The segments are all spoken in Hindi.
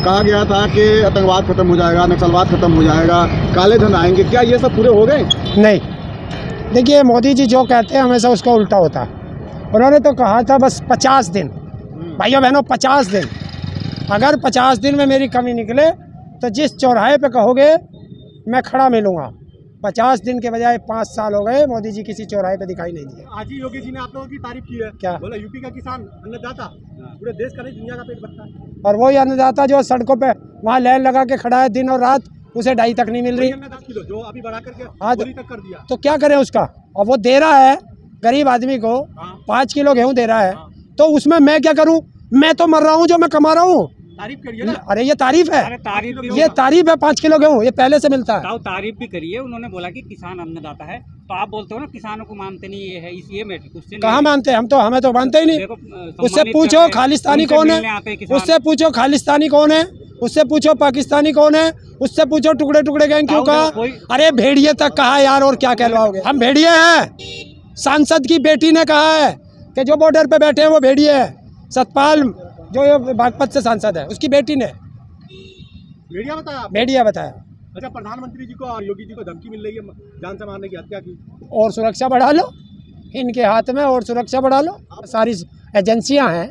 कहा गया था कि आतंकवाद खत्म हो जाएगा, नक्सलवाद खत्म हो जाएगा, काले धन आएंगे, क्या ये सब पूरे हो गए? नहीं, देखिए मोदी जी जो कहते हैं हमेशा उसका उल्टा होता है। उन्होंने तो कहा था बस 50 दिन, भाइयों बहनों 50 दिन, अगर 50 दिन में मेरी कमी निकले तो जिस चौराहे पे कहोगे मैं खड़ा मिलूँगा। 50 दिन के बजाय 5 साल हो गए, मोदी जी किसी चौराहे पे दिखाई नहीं दिए। आज ही योगी जी ने आप लोगों की तारीफ की है, क्या बोला यूपी का किसान अन्नदाता पूरे देश का नहीं दुनिया का पेट भरता है। और वही अन्नदाता जो सड़कों पे वहाँ लाइन लगा के खड़ा है दिन और रात, उसे 2.5 तक नहीं मिल रही। 10 किलो जो अभी बढ़ा करके हाँ बोली तक कर दिया, तो क्या करें उसका। और वो दे रहा है गरीब आदमी को 5 किलो गेहूँ दे रहा है, तो उसमें मैं क्या करूँ? मैं तो मर रहा हूँ जो मैं कमा रहा हूँ। तारीफ करिए ना। अरे ये तारीफ है, ये तारीफ है। 5 किलो गेहूँ ये पहले से मिलता है। तारीफ भी करिए, उन्होंने बोला कि किसान अन्नदाता है, तो आप बोलते हो ना किसानों को मानते नहीं, ये है ये मैटर। कहाँ मानते हैं हम, तो हमें तो मानते ही नहीं। उससे पूछो खालिस्तानी कौन है, उससे पूछो खालिस्तानी कौन है, उससे पूछो पाकिस्तानी कौन है, उससे पूछो टुकड़े टुकड़े गैंग क्यों कहा। अरे भेड़िए तक कहा यार, और क्या कहलवाओगे? हम भेड़िए हैं। सांसद की बेटी ने कहा है कि जो बॉर्डर पे बैठे हैं वो भेड़िए है। सतपाल जो बागपत से सांसद है, उसकी बेटी ने भेड़िया बताया। अच्छा, प्रधानमंत्री जी को और योगी जी को धमकी मिल रही है जान से मारने की, हत्या की। और सुरक्षा बढ़ा लो इनके हाथ में, और सुरक्षा बढ़ा लो। सारी एजेंसियां हैं,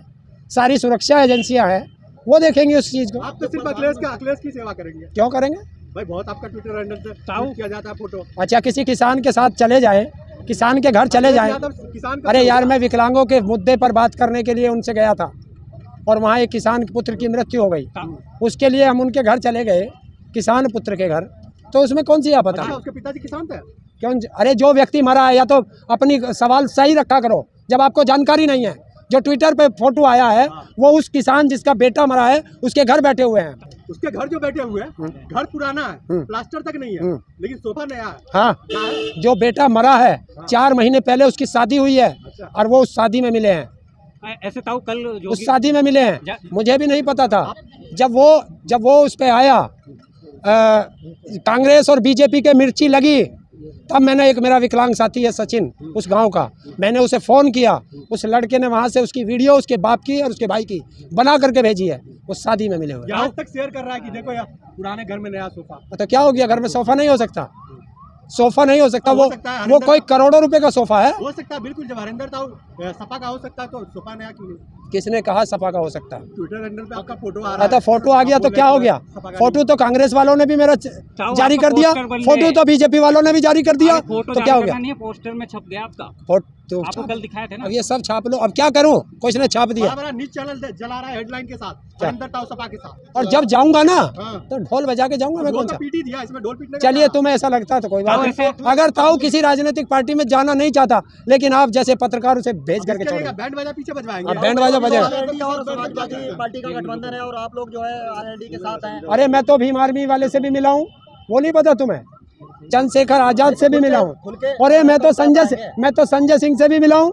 सारी सुरक्षा एजेंसियां हैं, वो देखेंगे उस चीज़ को। आप तो सिर्फ अखिलेश की सेवा करेंगे। क्यों करेंगे भाई? बहुत आपका ट्विटर हैंडल से किया जाता है फोटो। अच्छा, किसी किसान के साथ चले जाएं, किसान के घर चले जाएं। अरे यार, मैं विकलांगों के मुद्दे पर बात करने के लिए उनसे गया था, और वहाँ एक किसान पुत्र की मृत्यु हो गई, उसके लिए हम उनके घर चले गए, किसान पुत्र के घर। तो उसमें कौन सी आपत्ति? उसके पिताजी किसान थे। क्यों? अरे जो व्यक्ति मरा है, या तो अपनी सवाल सही रखा करो। जब आपको जानकारी नहीं है, जो ट्विटर पे फोटो आया है वो उस किसान जिसका बेटा मरा है उसके घर बैठे हुए हैं। उसके घर जो बैठे हुए हैं, घर पुराना है, प्लास्टर तक नहीं है, लेकिन सोफा नया है। हाँ, जो बेटा मरा है 4 महीने पहले उसकी शादी हुई है, और वो उस शादी में मिले हैं। ऐसे ताऊ कल उस शादी में मिले हैं, मुझे भी नहीं पता था। जब वो उस पे आया, कांग्रेस और बीजेपी के मिर्ची लगी, तब मैंने, एक मेरा विकलांग साथी है सचिन उस गांव का, मैंने उसे फ़ोन किया। उस लड़के ने वहां से उसकी वीडियो उसके बाप की और उसके भाई की बना करके भेजी है। उस शादी में मिले हुए। आज तक शेयर कर रहा है कि देखो यार, पुराने घर में नया सोफा। तो क्या हो गया? घर में सोफा नहीं हो सकता? सोफा नहीं हो सकता? वो कोई करोड़ों रुपए का सोफा है। हो सकता है, बिल्कुल। जब हरिंदर था सपा का हो सकता है, तो सोफा नया क्यों नहीं? किसने कहा सपा का हो सकता है? ट्विटर हैंडल पे आपका फोटो आ रहा है। तो फोटो आ गया तो क्या हो गया? फोटो तो कांग्रेस वालों ने भी मेरा जारी कर दिया, फोटो तो बीजेपी वालों ने भी जारी कर दिया, तो क्या हो गया? पोस्टर में छप गया आपका फोटो, आपको कल दिखाया था ना। अब ये सब छाप लो, अब क्या करूं? कुछ ने छाप दिया। न्यूज चैनल जला रहा है हेडलाइन के साथ, हरिंदर ताऊ सपा के साथ। और जब जाऊंगा ना तो ढोल बजा के जाऊंगा। मैं कौन सा पीटी दिया इसमें, ढोल पीटने। चलिए, तुम्हें ऐसा लगता है तो कोई बात नहीं। अगर ताऊ किसी राजनीतिक पार्टी में जाना नहीं चाहता, लेकिन आप जैसे पत्रकार उसे भेज करके छोड़ेंगे। बैंड बाजा पीछे बजवाएंगे। बैंड बाजा बजेगा। पार्टी का गठबंधन है और आप लोग जो है आरएलडी के साथ हैं। अरे मैं तो भीम आर्मी वाले से भी मिला हूँ, वो नहीं पता तुम्हें? चंद्रशेखर आजाद से भी मिला हूँ। अरे मैं तो संजय सिंह से भी मिला हूँ,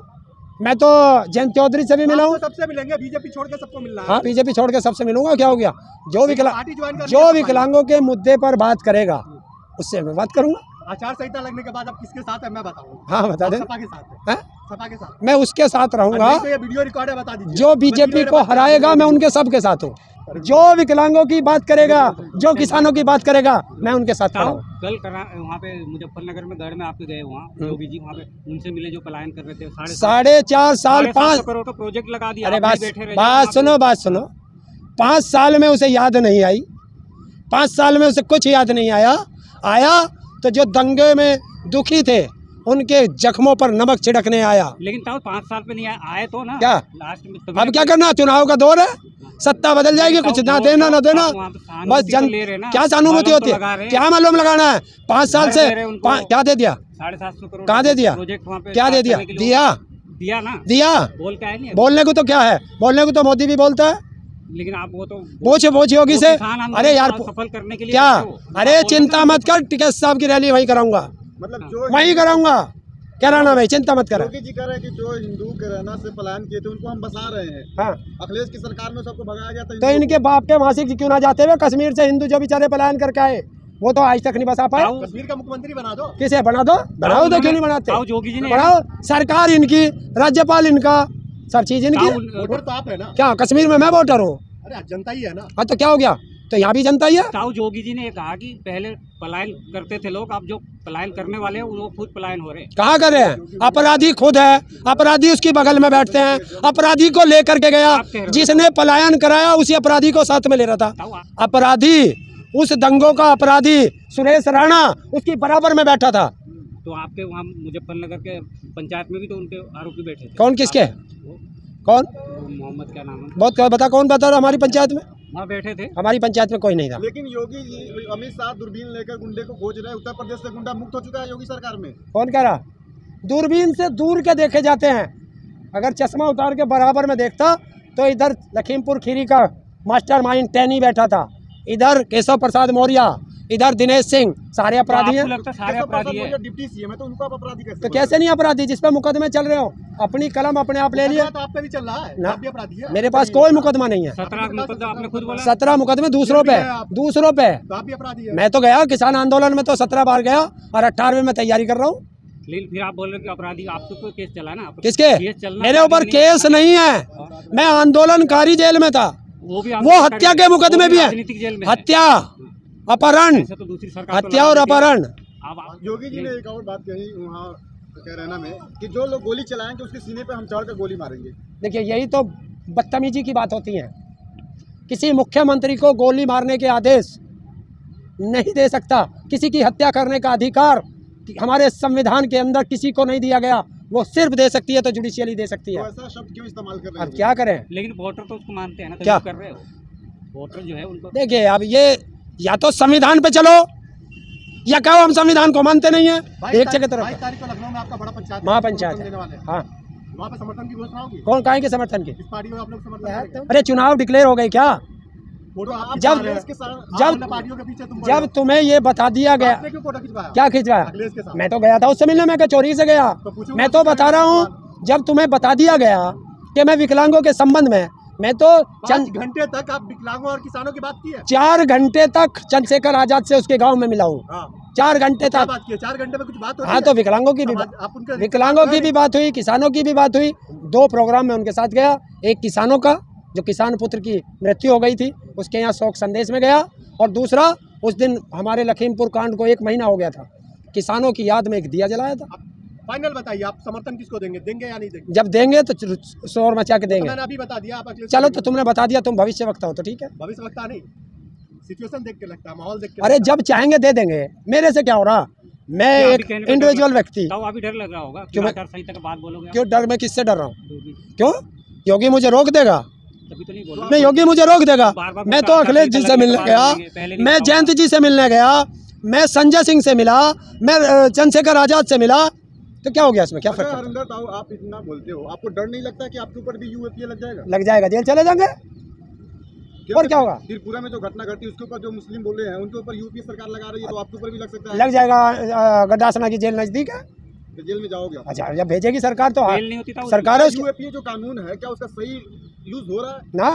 मैं तो जयंत चौधरी से भी मिला हूँ। सबसे मिलेंगे, बीजेपी छोड़ के सबको मिलना है। हाँ, बीजेपी छोड़ के सबसे मिलूंगा, क्या हो गया? जो विकलांगों के मुद्दे पर बात करेगा उससे मैं बात करूंगा। आचार संहिता लगने के बाद अब किसके साथ है मैं बताऊंगा। हाँ, बता दें। सपा के साथ है। सपा के साथ मैं उसके साथ रहूंगा। तो ये वीडियो रिकॉर्ड है, बता दीजिए। जो बीजेपी को हराएगा मैं उनके सबके साथ हूँ। जो विकलांगों की बात करेगा, जो किसानों की बात करेगा, मैं उनके साथ खड़ा हूँ। कल वहाँ पे मुजफ्फरनगर में गढ़ में आपके गए, वहाँ योगी जी वहाँ पे उनसे मिले जो पलायन कर रहे थे। 4.5 साल 5 करोड़ का प्रोजेक्ट लगा दिया। अरे बात सुनो, 5 साल में उसे याद नहीं आई, 5 साल में उसे कुछ याद नहीं आया तो जो दंगे में दुखी थे उनके जख्मों पर नमक छिड़कने आया। लेकिन ताऊ 5 साल पे नहीं आए तो ना, क्या लास्ट में अब क्या करना? चुनाव का दौर है, सत्ता बदल जाएगी, कुछ ना देना ना देना, बस क्या सहानुभूति होती है? क्या मालूम लगाना है? 5 साल से क्या दे दिया? 750 करोड़ कहाँ दे दिया? क्या दे दिया? दिया ना दिया। बोलने को तो क्या है? बोलने को तो मोदी भी बोलता है, लेकिन आप वो तो पूछ योगी से। अरे यार सफल करने के लिए क्या? अरे चिंता मत कर, टिकैत साहब की रैली वहीं कराऊंगा, मतलब जो वहीं कराऊंगा। क्या रहना भाई, चिंता मत कर। योगी जी कह रहे हैं कि जो हिंदू कैराना से पलायन किए थे उनको हम बसा रहे हैं। हाँ, अखिलेश की सरकार में सबको भगाया गया था। तो इनके बाप के मासिक क्यों ना जाते हुए कश्मीर से हिंदू जो बेचारे पलायन करके आए, वो तो आज तक नहीं बसा पाए। कश्मीर का मुख्यमंत्री बना दो। किसे बनाओ तो क्यों नहीं बनाते? योगी जी ने बनाओ, सरकार इनकी, राज्यपाल इनका, सब चीज इनकी। वोटर तो आप है ना? क्या कश्मीर में मैं वोटर हूँ? अरे जनता ही है ना। हाँ, तो क्या हो गया? तो यहाँ भी जनता ही है। ताऊ जोगी जी ने ये कहा कि पहले पलायन करते थे लोग, अब जो पलायन करने वाले हैं वो खुद पलायन हो रहे हैं। कहाँ कर रहे हैं? अपराधी खुद है, अपराधी उसकी बगल में बैठते हैं, अपराधी को लेकर के गया, जिसने पलायन कराया उसी अपराधी को साथ में ले रहा था। अपराधी, उस दंगों का अपराधी सुरेश राणा उसकी बराबर में बैठा था। तो आपके वहाँ मुजफ्फरनगर के पंचायत में भी तो उनके आरोपी बैठे थे। कौन? किसके? कौन? मोहम्मद क्या नाम है? बहुत बता, कौन बता रहा? हमारी पंचायत में? वहाँ बैठे थे। हमारी पंचायत में कोई नहीं था। लेकिन योगी जी, अमित शाह दूरबीन लेकर गुंडे को खोज रहे हैं। उत्तर प्रदेश से गुंडा मुक्त हो चुका है योगी सरकार में। कौन कह रहा? दूरबीन से दूर के देखे जाते हैं। अगर चश्मा उतार के बराबर में देखता तो इधर लखीमपुर खीरी का मास्टरमाइंड टैनी बैठा था, इधर केशव प्रसाद मौर्य, इधर दिनेश सिंह, सारे अपराधी हैं। लगता है सारे अपराधी हैं। डिप्टी सीएम है तो उनको आप अपराधी कैसे? तो कैसे नहीं अपराधी? जिस पे मुकदमे चल रहे हो, अपनी कलम अपने आप ले लिए तो आप पे भी चल रहा है, ना। आप भी अपराधी है। मेरे पास कोई मुकदमा नहीं है। 17 मुकदमा आपने खुद बोला। 17 मुकदमे दूसरों पे, दूसरों पे। तो आप भी अपराधी है। मैं तो गया किसान आंदोलन में, तो 17 बार गया और 18वें में तैयारी कर रहा हूँ। लेकिन फिर आप बोल रहे हो कि अपराधी, आपके ऊपर केस चला ना? किसके? केस चलना, मेरे ऊपर केस नहीं है, मैं आंदोलनकारी जेल में था। वो हत्या के मुकदमे भी है, हत्या, अपहरण, तो दूसरी सरकार हत्या और अपहरण। योगी जी ने एक और बात कही वहाँ कैराना में कि जो लोग गोली चलाएंगे उसके सीने पे हम चढ़कर गोली मारेंगे। देखिए, यही तो बदतमीजी की बात होती है। किसी मुख्यमंत्री को गोली मारने के आदेश नहीं दे सकता, किसी की हत्या करने का अधिकार हमारे संविधान के अंदर किसी को नहीं दिया गया। वो सिर्फ दे सकती है तो जुडिशियली दे सकती है। तो ऐसा शब्द क्यों इस्तेमाल कर रहे हैं? अब क्या करें? लेकिन वोटर तो उसको मानते हैं ना, तो क्या कर रहे हो? वोटर जो है उनको, देखिए, अब ये या तो संविधान पे चलो या कहो हम संविधान को मानते नहीं है। एक जगह तरफ 22 तारीख को लखनऊ में आपका बड़ा पंचायत महापंचायत देने वाले हैं। हाँ, वहाँ पे समर्थन की घोषणा होगी। कौन काहे के समर्थन की? इस पार्टी को आप लोग समर्थन करेंगे? अरे चुनाव डिक्लेयर हो गए क्या? फोटो आप जब पार्टियों के पीछे तुम जब तुम्हें ये बता दिया गया, आपने क्यों फोटो खिंचवाया? क्या खिंचवाया? अखिलेश के साथ। मैं तो गया था उससे मिलने, मैं क्या चोरी से गया? पूछो मैं तो बता रहा हूँ, जब तुम्हें बता दिया गया कि मैं विकलांगों के संबंध में, मैं तो 5 घंटे तक आप विकलांगों और किसानों की बात की है। 4 घंटे तक चंद्रशेखर आजाद से उसके गांव में मिला हूँ। हाँ। 4 घंटे क्या तक बात की है? 4 घंटे में कुछ बात होती हाँ, है? तो विकलांगों की भी आप उनके विकलांगों की भी बात हुई, किसानों की भी बात हुई। 2 प्रोग्राम में उनके साथ गया, एक किसानों का जो किसान पुत्र की मृत्यु हो गई थी उसके यहाँ शोक संदेश में गया, और दूसरा उस दिन हमारे लखीमपुर कांड को 1 महीना हो गया था, किसानों की याद में एक दिया जलाया था। फाइनल बताइए, आप समर्थन किसको देंगे? देंगे या नहीं देंगे? जब देंगे तो शोर मचा के देंगे। मैंने अभी बता दिया, आप अगले चलो, तो तुमने बता दिया, तुम भविष्य वक्ता हो तो ठीक है। भविष्य वक्ता नहीं, सिचुएशन देख के लगता है, माहौल देख के। अरे जब चाहेंगे दे देंगे, मेरे से क्या हो रहा? मैं एक इंडिविजुअल व्यक्ति। तो अभी डर लग रहा होगा, क्यों? आचार संहिता का बात बोलोगे? क्यों डर? मैं किससे डर रहा हूँ? क्यों? योगी मुझे रोक देगा? तभी तो नहीं बोल रहा। मैं योगी मुझे रोक देगा? मैं तो अखिलेश जी से मिलने गया, मैं जयंत जी से मिलने गया, मैं संजय सिंह से मिला, मैं चंद्रशेखर आजाद से मिला, तो क्या हो गया इसमें? क्या फर्क? हरिंदर ताऊ, आप इतना बोलते हो, आपको डर नहीं लगता कि आपके ऊपर भी यूएपीए लग जाएगा? लग जाएगा, जेल चले जाएंगे, और क्या होगा? त्रिपुरा में जो घटना घटी उसके ऊपर जो मुस्लिम बोले हैं उनके ऊपर यूपी सरकार लगा रही है, तो आपके ऊपर भी लग सकता है। लग जाएगा। गड्ढासना की जेल नजदीक है, तो जेल में जाओगे आप। अच्छा जब भेजेगी सरकार तो जेल नहीं होती था सरकार है उसकी यूएपीए जो कानून है, क्या उसका सही यूज हो रहा है? ना,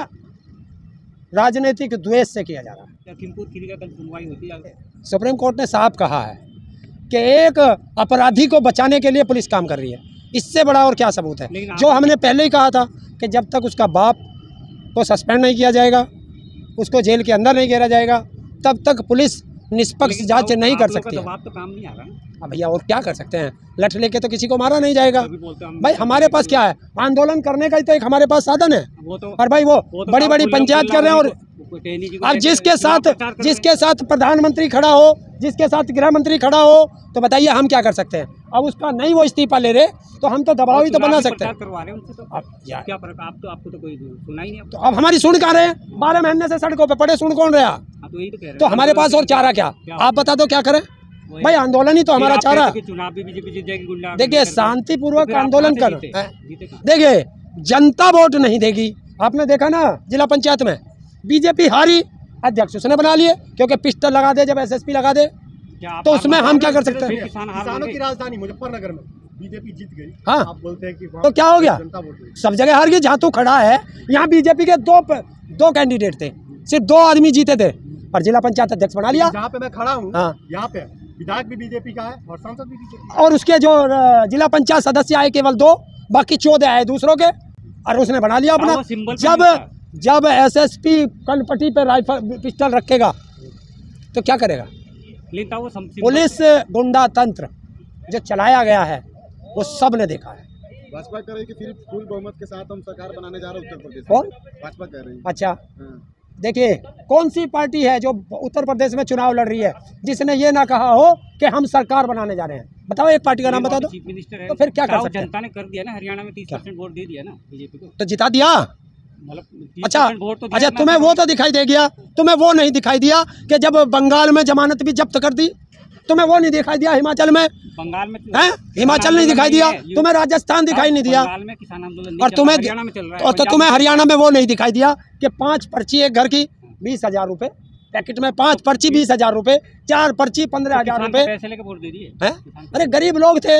राजनीतिक द्वेष से किया जा रहा है। लखीमपुर खीरी का कल सुनवाई होती है, सुप्रीम कोर्ट ने साफ कहा है कि एक अपराधी को बचाने के लिए पुलिस काम कर रही है, इससे बड़ा और क्या सबूत है? जो हमने पहले ही कहा था कि जब तक उसका बाप को सस्पेंड नहीं किया जाएगा, उसको जेल के अंदर नहीं घेरा जाएगा, तब तक पुलिस निष्पक्ष जांच नहीं कर सकती है। तो काम नहीं आ रहा है। अब भैया और क्या कर सकते हैं? लठ लेके तो किसी को मारा नहीं जाएगा भाई। हमारे पास क्या है? आंदोलन करने का ही तो एक हमारे पास साधन है। और भाई वो बड़ी बड़ी पंचायत कर रहे हैं, और जिसके साथ प्रधानमंत्री खड़ा हो, जिसके साथ गृह मंत्री खड़ा हो, तो बताइए हम क्या कर सकते हैं? अब उसका नहीं वो इस्तीफा ले रहे, तो हम तो दबाव ही तो बना सकते हैं। क्या फर्क? आपको तो कोई सुना ही नहीं। तो अब हमारी सुन कहाँ रहे हैं? 12 महीने से सड़कों पे पड़े, सुन कौन रहा? तो हमारे पास और चारा क्या? आप बता दो क्या करें भाई? आंदोलन ही तो हमारा चारा। चुनाव भी बीजेपी जीत जाएगी। देखिए, शांतिपूर्वक आंदोलन कर, देखिए जनता वोट नहीं देगी। आपने देखा ना, जिला पंचायत में बीजेपी हारी, अध्यक्ष उसने बना लिए, क्योंकि पिस्टल लगा दे जब एसएसपी लगा दे, तो उसमें हम क्या कर सकते हैं? किसानों की राजधानी मुजफ्फरनगर में बीजेपी जीत गई। हाँ, आप बोलते हैं कि तो क्या हो गया? सब जगह हार गई। जहाँ तू खड़ा है, यहाँ बीजेपी के दो कैंडिडेट थे, सिर्फ 2 आदमी जीते थे, और जिला पंचायत अध्यक्ष बना लिया। जहाँ पे मैं खड़ा हूँ, हाँ, यहाँ पे विधायक भी बीजेपी का है और सांसद भी बीजेपी, और उसके जो जिला पंचायत सदस्य आए केवल 2, बाकी 14 आए दूसरों के, और उसने बना लिया अपना। जब एसएसपी कनपट्टी पे राइफल पिस्टल रखेगा तो क्या करेगा? लेकिन ताऊ वो पुलिस गुंडा तंत्र जो चलाया गया है वो सब ने देखा है। भाजपा कह रही है कि फिर फुल बहुमत के साथ हम सरकार बनाने जा रहे हैं उत्तर प्रदेश में। कौन? भाजपा कह रही है। अच्छा, हाँ। देखिए कौन सी पार्टी है जो उत्तर प्रदेश में चुनाव लड़ रही है जिसने ये ना कहा हो कि हम सरकार बनाने जा रहे हैं? बताओ एक पार्टी का नाम बता दो। चीफ मिनिस्टर है, तो फिर क्या कर सकते हैं? जनता ने कर दिया ना, हरियाणा में 30% वोट दे दिया ना बीजेपी को, तो जिता दिया। मतलब 30% अच्छा वोट तो दिया अच्छा, ना। तुम्हें वो तो दिखाई दे गया, तुम्हें वो नहीं दिखाई दिया कि जब बंगाल में जमानत भी जब्त कर दी, तुम्हें वो नहीं दिखाई दिया हिमाचल में? बंगाल में हैं? हिमाचल नहीं दिखाई दिया, तुम्हें राजस्थान दिखाई नहीं दिया, बंगाल में किसान आंदोलन और तुम्हें हरियाणा में चल रहा है, तो तुम्हें हरियाणा में वो नहीं दिखाई दिया कि 5 पर्ची एक घर की 20,000 रुपए, पैकेट में 5 पर्ची 20,000 रुपए, 4 पर्ची 15,000 रुपए। पैसे लेके वोट दे दिए हैं? अरे गरीब लोग थे,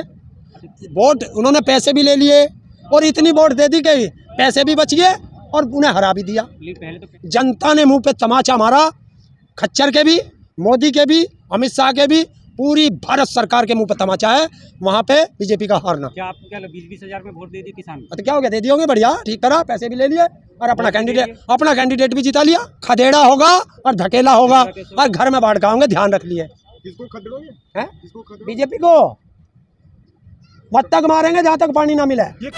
वोट उन्होंने पैसे भी ले लिए और इतनी वोट दे दी कि पैसे भी बच गए और उन्हें हरा भी दिया। पहले तो जनता ने मुंह पे तमाचा मारा, खच्चर के भी, मोदी के भी, अमित शाह के भी, पूरी भारत सरकार के मुंह पे तमाचा है। वहाँ पे बीजेपी का हारना। क्या आपको क्या 20-20 हजार में वोट दे दिए किसान? तो क्या हो गया? दे दिए होंगे, बढ़िया, ठीक करा, पैसे भी ले लिए और अपना कैंडिडेट भी जिता लिया। खदेड़ा होगा और धकेला होगा और घर में बाढ़ का होंगे, ध्यान रख लिए। किसको खदेड़ोगे? हैं? किसको खदेड़ोगे? बीजेपी को मत तक मारेंगे जहाँ तक पानी ना मिले। ये